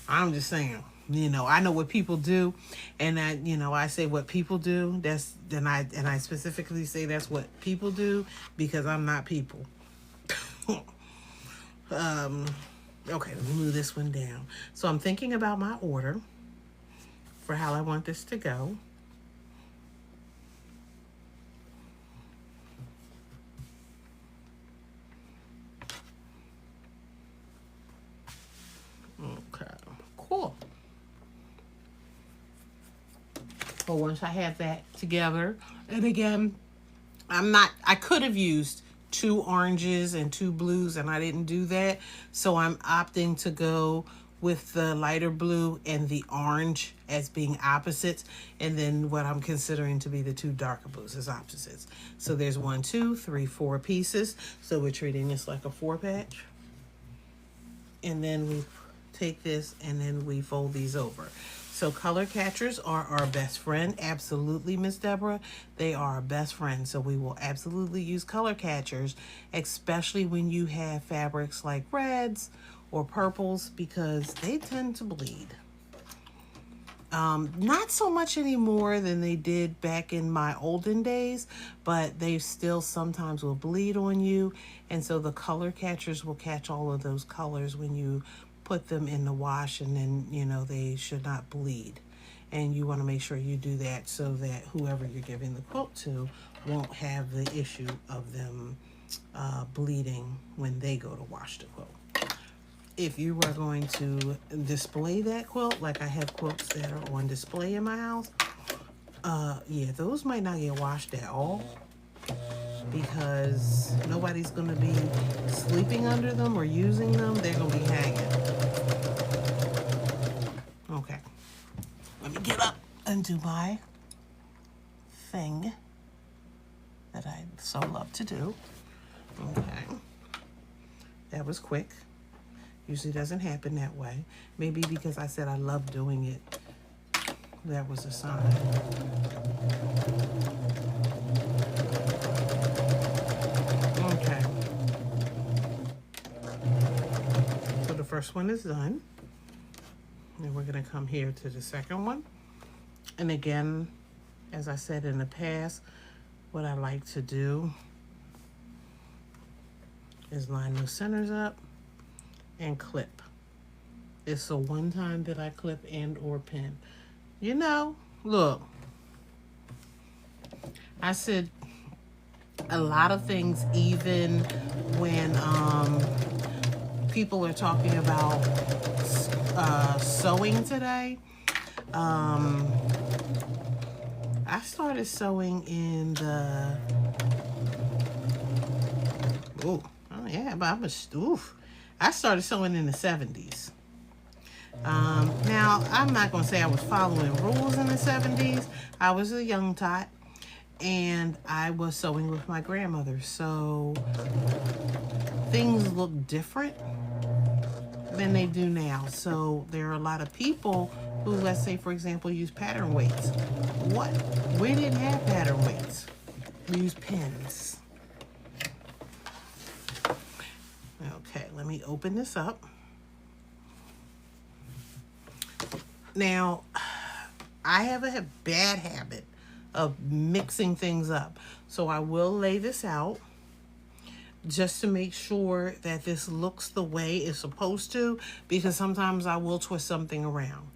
I'm just saying. You know, I know what people do, and I say what people do. I specifically say that's what people do because I'm not people. Okay, let me move this one down. So I'm thinking about my order for how I want this to go. Okay, cool. But once I have that together, and again, I could have used 2 oranges and 2 blues, and I didn't do that. So I'm opting to go with the lighter blue and the orange as being opposites. And then what I'm considering to be the 2 darker blues as opposites. So there's 1, 2, 3, 4 pieces. So we're treating this like a 4-patch. And then we take this and then we fold these over. So color catchers are our best friend. Absolutely, Miss Deborah. They are our best friend. So we will absolutely use color catchers, especially when you have fabrics like reds or purples, because they tend to bleed. Not so much anymore than they did back in my olden days, but they still sometimes will bleed on you. And so the color catchers will catch all of those colors when you put them in the wash, and then, you know, they should not bleed. And you want to make sure you do that so that whoever you're giving the quilt to won't have the issue of them bleeding when they go to wash the quilt. If you are going to display that quilt, like I have quilts that are on display in my house, yeah, those might not get washed at all because nobody's going to be sleeping under them or using them. They're going to be hanging. Okay. Let me get up and do my thing that I so love to do. Okay. That was quick. Usually doesn't happen that way. Maybe because I said I love doing it. That was a sign. Okay. So the first one is done. And we're going to come here to the second one. And again, as I said in the past, what I like to do is line those centers up and clip. It's the one time that I clip and or pin. You know, look, I said a lot of things, even when people are talking about sewing today. I started sewing in the, oh yeah, but I started sewing in the 70s. Now, I'm not going to say I was following rules in the 70s. I was a young tot, and I was sewing with my grandmother. So things look different than they do now. So there are a lot of people who, let's say, for example, use pattern weights. We didn't have pattern weights. We used pins. Okay, let me open this up. Now, I have a bad habit of mixing things up. So I will lay this out just to make sure that this looks the way it's supposed to, because sometimes I will twist something around.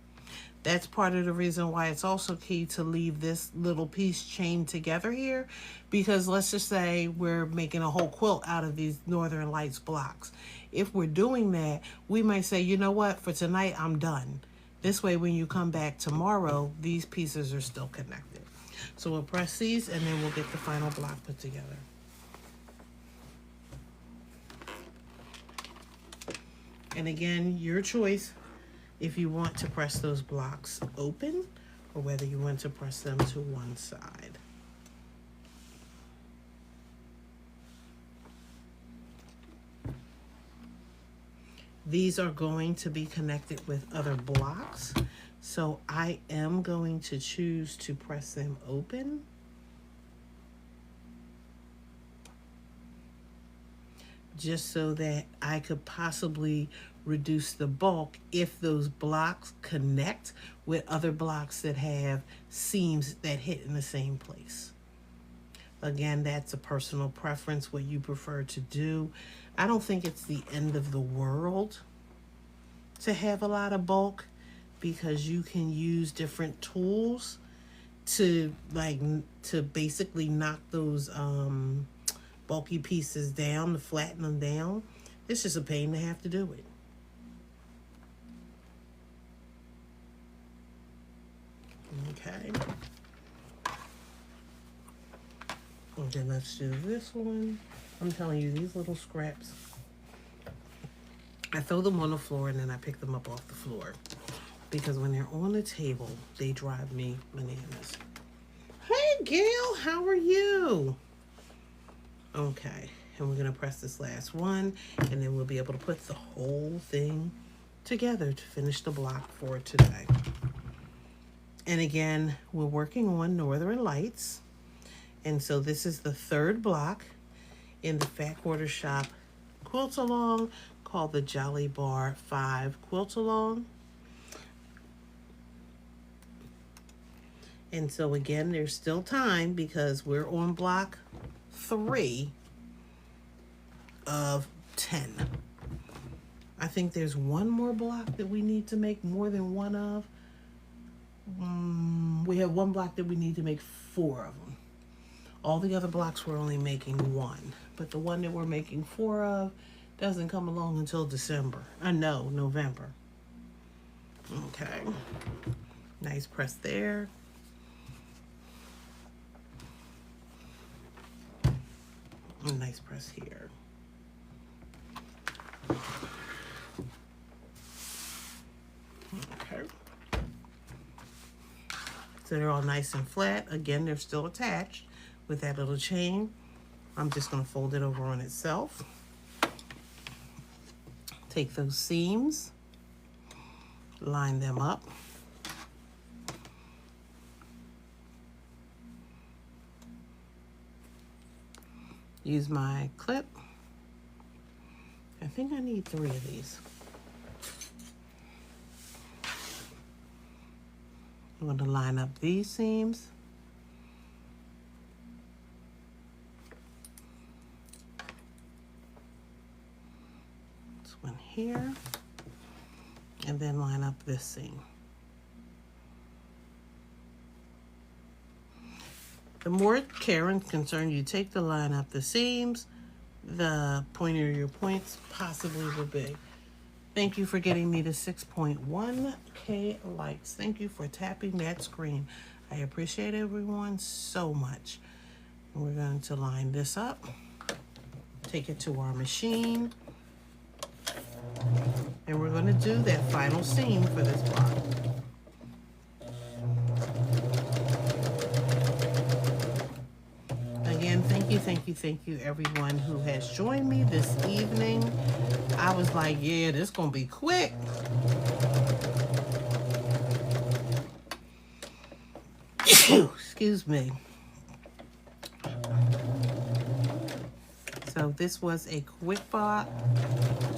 That's part of the reason why it's also key to leave this little piece chained together here, because let's just say we're making a whole quilt out of these Northern Lights blocks. If we're doing that, we might say, you know what, for tonight, I'm done. This way, when you come back tomorrow, these pieces are still connected. So we'll press these, and then we'll get the final block put together. And again, your choice if you want to press those blocks open or whether you want to press them to one side. These are going to be connected with other blocks, so I am going to choose to press them open. Just so that I could possibly reduce the bulk if those blocks connect with other blocks that have seams that hit in the same place. Again, that's a personal preference, what you prefer to do. I don't think it's the end of the world to have a lot of bulk, because you can use different tools to basically knock those bulky pieces down, to flatten them down. It's just a pain to have to do it. Okay. Okay, let's do this one. I'm telling you, these little scraps, I throw them on the floor and then I pick them up off the floor, because when they're on the table, they drive me bananas. Hey, Gail, how are you? Okay, and we're going to press this last one, and then we'll be able to put the whole thing together to finish the block for today. And again, we're working on Northern Lights. And so this is the third block in the Fat Quarter Shop quilt along called the Jolly Bar 5 quilt along. And so again, there's still time because we're on block 3 of 10. I think there's one more block that we need to make more than one of. We have one block that we need to make 4 of them. All the other blocks we're only making 1, but the one that we're making 4 of doesn't come along until December. No, November. Okay. Nice press there. Nice press here. Okay. So they're all nice and flat. Again, they're still attached with that little chain. I'm just going to fold it over on itself. Take those seams, line them up. Use my clip. I think I need 3 of these. I'm going to line up these seams. This one here. And then line up this seam. The more care and concern you take to line up the seams, the pointier your points possibly will be. Thank you for getting me to 6.1K likes. Thank you for tapping that screen. I appreciate everyone so much. We're going to line this up, take it to our machine, and we're going to do that final seam for this block. Again, thank you everyone who has joined me this evening. I was like, yeah, this gonna be quick. Excuse me. So this was a quick block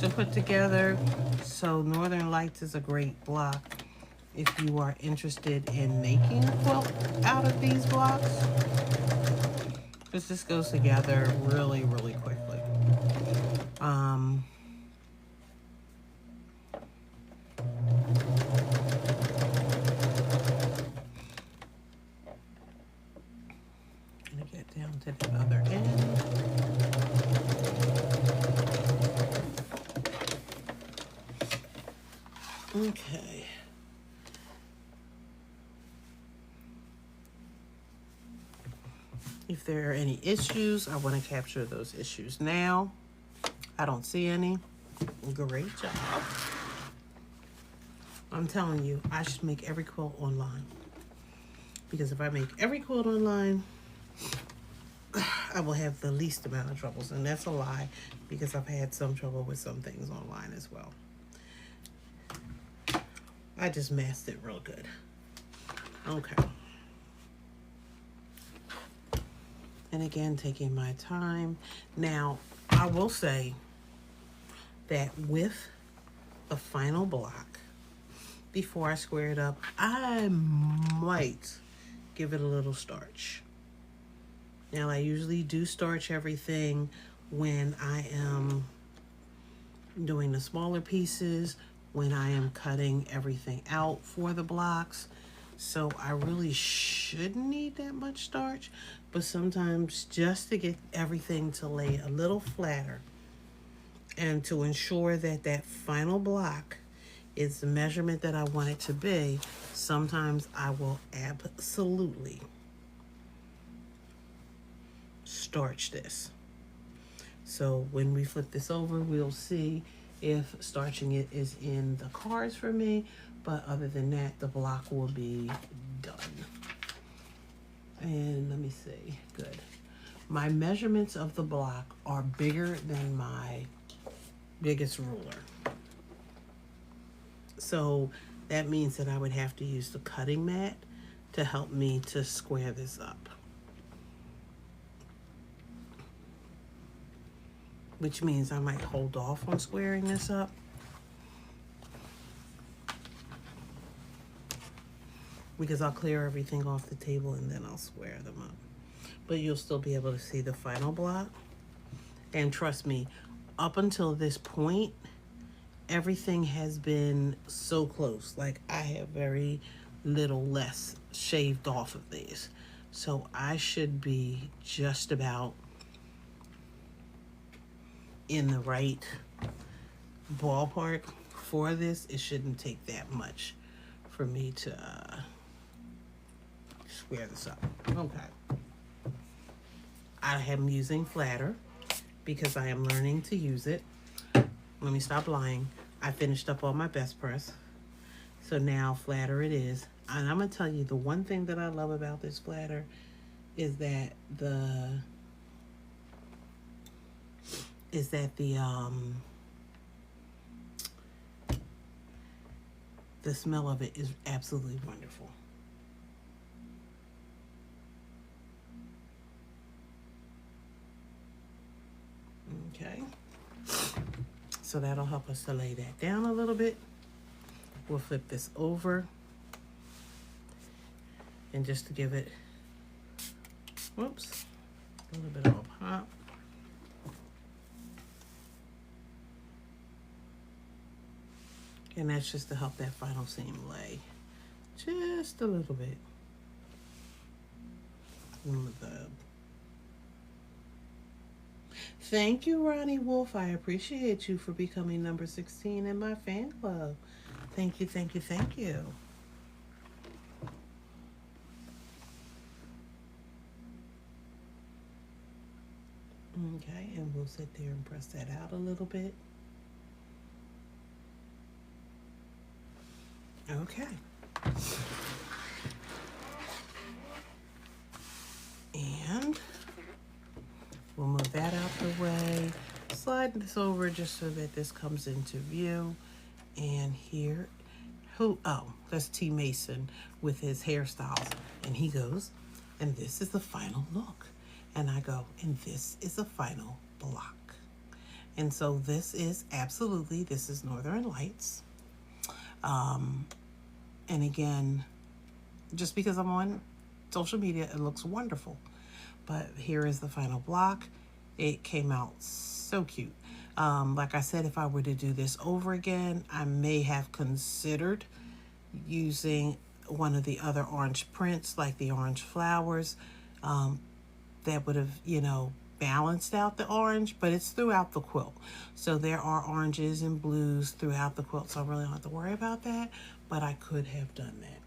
to put together. So Northern Lights is a great block if you are interested in making a quilt out of these blocks. Because this goes together really, really quickly. I'm gonna get down to the other end. Okay. If there are any issues, I want to capture those issues now. I don't see any. Great job. I'm telling you, I should make every quilt online. Because if I make every quilt online, I will have the least amount of troubles. And that's a lie, because I've had some trouble with some things online as well. I just masked it real good. Okay. And again, taking my time. Now, I will say that with the final block, before I square it up, I might give it a little starch. Now, I usually do starch everything when I am doing the smaller pieces, when I am cutting everything out for the blocks. So I really shouldn't need that much starch, but sometimes just to get everything to lay a little flatter and to ensure that that final block is the measurement that I want it to be, sometimes I will absolutely starch this. So when we flip this over, we'll see if starching it is in the cards for me. But other than that, the block will be done. And let me see. Good. My measurements of the block are bigger than my biggest ruler. So that means that I would have to use the cutting mat to help me to square this up. Which means I might hold off on squaring this up. Because I'll clear everything off the table and then I'll square them up. But you'll still be able to see the final block. And trust me, up until this point, everything has been so close. Like, I have very little less shaved off of these. So I should be just about in the right ballpark for this. It shouldn't take that much for me to square this up. Okay. I am using flatter because I am learning to use it. Let me stop lying. I finished up all my best press. So now flatter it is. And I'm going to tell you, the one thing that I love about this flatter is that the the smell of it is absolutely wonderful. Okay, so that'll help us to lay that down a little bit. We'll flip this over, and just to give it, whoops, a little bit of a pop. And that's just to help that final seam lay just a little bit. Thank you, Ronnie Wolf. I appreciate you for becoming number 16 in my fan club. Thank you, thank you, thank you. Okay, and we'll sit there and press that out a little bit. Okay. And we'll move that out the way. Slide this over just so that this comes into view. And here, that's T. Mason with his hairstyles. And he goes, and this is the final look. And I go, and this is the final block. And so this is Northern Lights. And again, just because I'm on social media, it looks wonderful. But here is the final block. It came out so cute. Like I said, if I were to do this over again, I may have considered using one of the other orange prints, like the orange flowers. That would have, balanced out the orange, but it's throughout the quilt. So there are oranges and blues throughout the quilt, so I really don't have to worry about that, but I could have done that.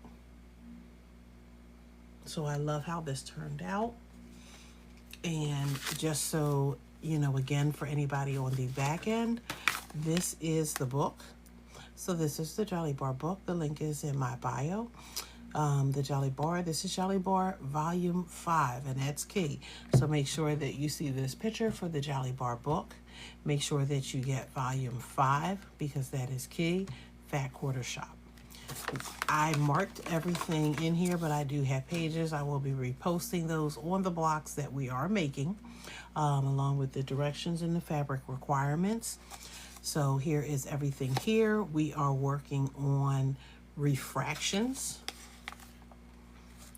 So I love how this turned out. And just so, again, for anybody on the back end, this is the book. So this is the Jolly Bar book. The link is in my bio. The Jolly Bar, this is Jolly Bar Volume 5, and that's key. So make sure that you see this picture for the Jolly Bar book. Make sure that you get Volume 5, because that is key. Fat Quarter Shop. I marked everything in here, but I do have pages. I will be reposting those on the blocks that we are making, along with the directions and the fabric requirements. So here is everything here. We are working on refractions.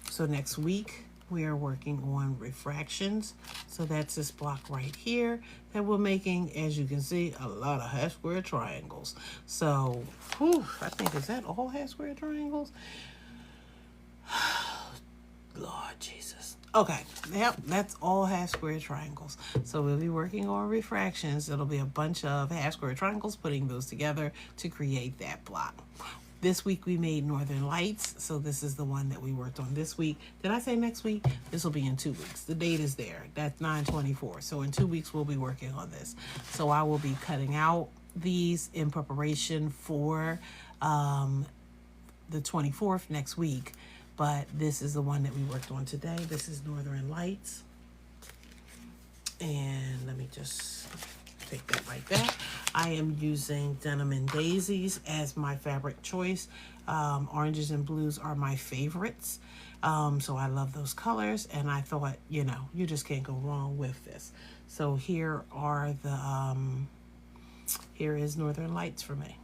So next week, we are working on refractions. So that's this block right here that we're making, as you can see, a lot of half square triangles. So, I think, is that all half square triangles? Lord Jesus. Okay, yep, that's all half square triangles. So we'll be working on refractions. It'll be a bunch of half square triangles, putting those together to create that block. This week we made Northern Lights, so this is the one that we worked on this week. Did I say next week? This will be in 2 weeks. The date is there. That's 9/24. So in 2 weeks we'll be working on this. So I will be cutting out these in preparation for the 24th next week. But this is the one that we worked on today. This is Northern Lights. And let me just take that like that. I am using Denim and Daisies as my fabric choice. Oranges and blues are my favorites. So I love those colors, and I thought, you just can't go wrong with this. So here are the, here is Northern Lights for me.